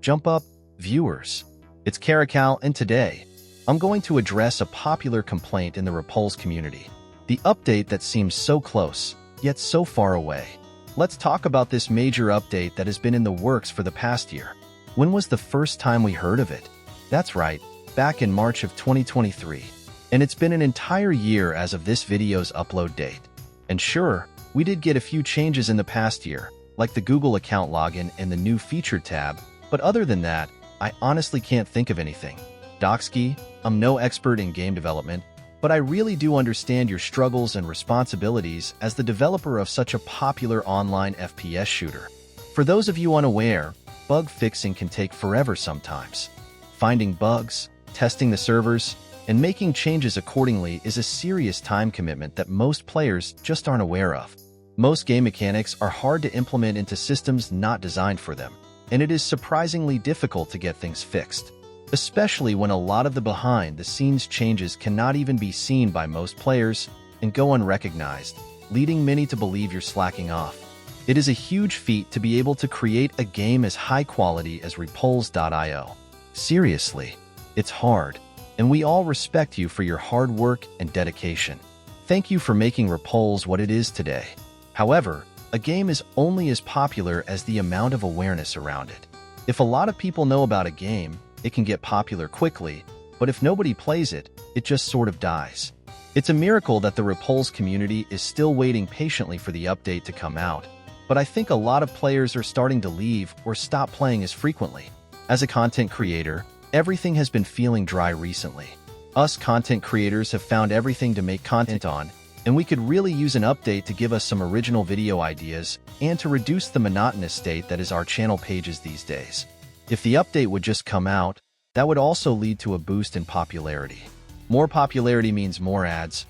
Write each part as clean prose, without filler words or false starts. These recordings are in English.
Jump up, viewers. It's Caracal, and today, I'm going to address a popular complaint in the REPULS community. The update that seems so close, yet so far away. Let's talk about this major update that has been in the works for the past year. When was the first time we heard of it? That's right, back in March of 2023. And it's been an entire year as of this video's upload date. And sure, we did get a few changes in the past year, like the Google account login and the new featured tab, but other than that, I honestly can't think of anything. Docski, I'm no expert in game development, but I really do understand your struggles and responsibilities as the developer of such a popular online FPS shooter. For those of you unaware, bug fixing can take forever sometimes. Finding bugs, testing the servers, and making changes accordingly is a serious time commitment that most players just aren't aware of. Most game mechanics are hard to implement into systems not designed for them, and it is surprisingly difficult to get things fixed, especially when a lot of the behind-the-scenes changes cannot even be seen by most players and go unrecognized, leading many to believe you're slacking off. It is a huge feat to be able to create a game as high quality as REPULS.io. Seriously, it's hard, and we all respect you for your hard work and dedication. Thank you for making REPULS what it is today. However, a game is only as popular as the amount of awareness around it. If a lot of people know about a game, it can get popular quickly, but if nobody plays it, it just sort of dies. It's a miracle that the REPULS community is still waiting patiently for the update to come out, but I think a lot of players are starting to leave or stop playing as frequently. As a content creator, everything has been feeling dry recently. Us content creators have found everything to make content on, and we could really use an update to give us some original video ideas and to reduce the monotonous state that is our channel pages these days. If the update would just come out, that would also lead to a boost in popularity. More popularity means more ads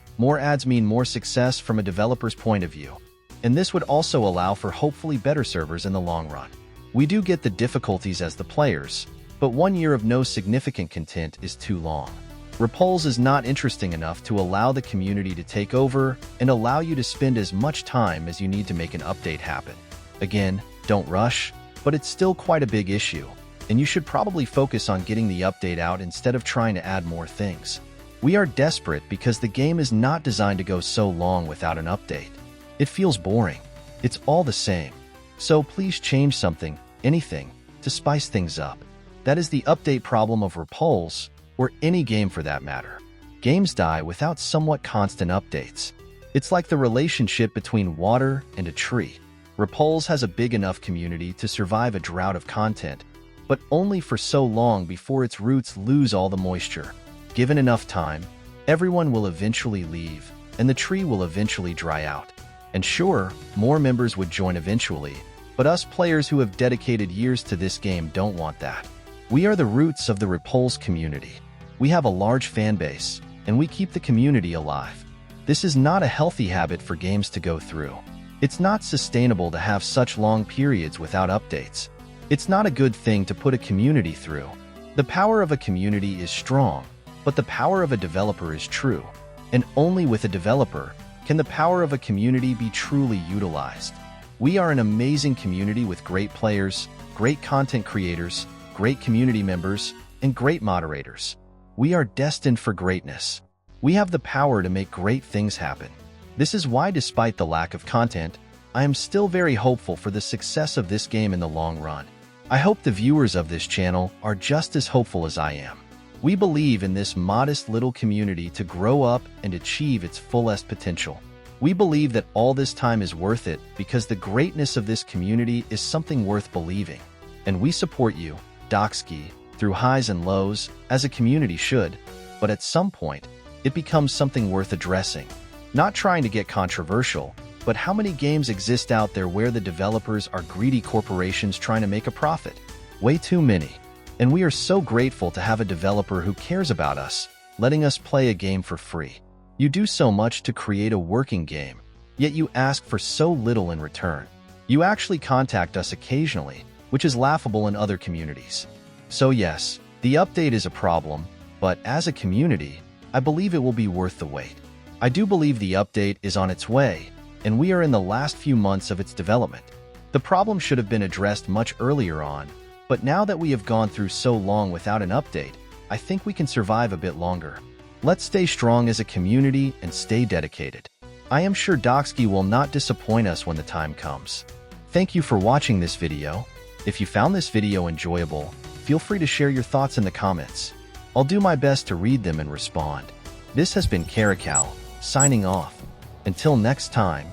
mean more success from a developer's point of view, and this would also allow for hopefully better servers in the long run. We do get the difficulties as the players, but 1 year of no significant content is too long. REPULS is not interesting enough to allow the community to take over and allow you to spend as much time as you need to make an update happen. Again, don't rush, but it's still quite a big issue, and you should probably focus on getting the update out instead of trying to add more things. We are desperate because the game is not designed to go so long without an update. It feels boring. It's all the same. So please change something, anything, to spice things up. That is the update problem of REPULS, or any game for that matter. Games die without somewhat constant updates. It's like the relationship between water and a tree. REPULS has a big enough community to survive a drought of content, but only for so long before its roots lose all the moisture. Given enough time, everyone will eventually leave, and the tree will eventually dry out. And sure, more members would join eventually, but us players who have dedicated years to this game don't want that. We are the roots of the REPULS community. We have a large fan base, and we keep the community alive. This is not a healthy habit for games to go through. It's not sustainable to have such long periods without updates. It's not a good thing to put a community through. The power of a community is strong, but the power of a developer is true. And only with a developer can the power of a community be truly utilized. We are an amazing community with great players, great content creators, great community members, and great moderators. We are destined for greatness. We have the power to make great things happen. This is why, despite the lack of content, I am still very hopeful for the success of this game in the long run. I hope the viewers of this channel are just as hopeful as I am. We believe in this modest little community to grow up and achieve its fullest potential. We believe that all this time is worth it because the greatness of this community is something worth believing. And we support you, Docski, through highs and lows, as a community should, but at some point, it becomes something worth addressing. Not trying to get controversial, but how many games exist out there where the developers are greedy corporations trying to make a profit? Way too many. And we are so grateful to have a developer who cares about us, letting us play a game for free. You do so much to create a working game, yet you ask for so little in return. You actually contact us occasionally, which is laughable in other communities. So yes, the update is a problem, but as a community, I believe it will be worth the wait. I do believe the update is on its way, and we are in the last few months of its development. The problem should have been addressed much earlier on, But now that we have gone through so long without an update, I think we can survive a bit longer. Let's stay strong as a community and stay dedicated. I am sure Docski will not disappoint us when the time comes. Thank you for watching this video. If you found this video enjoyable, feel free to share your thoughts in the comments. I'll do my best to read them and respond. This has been Caracal, signing off. Until next time.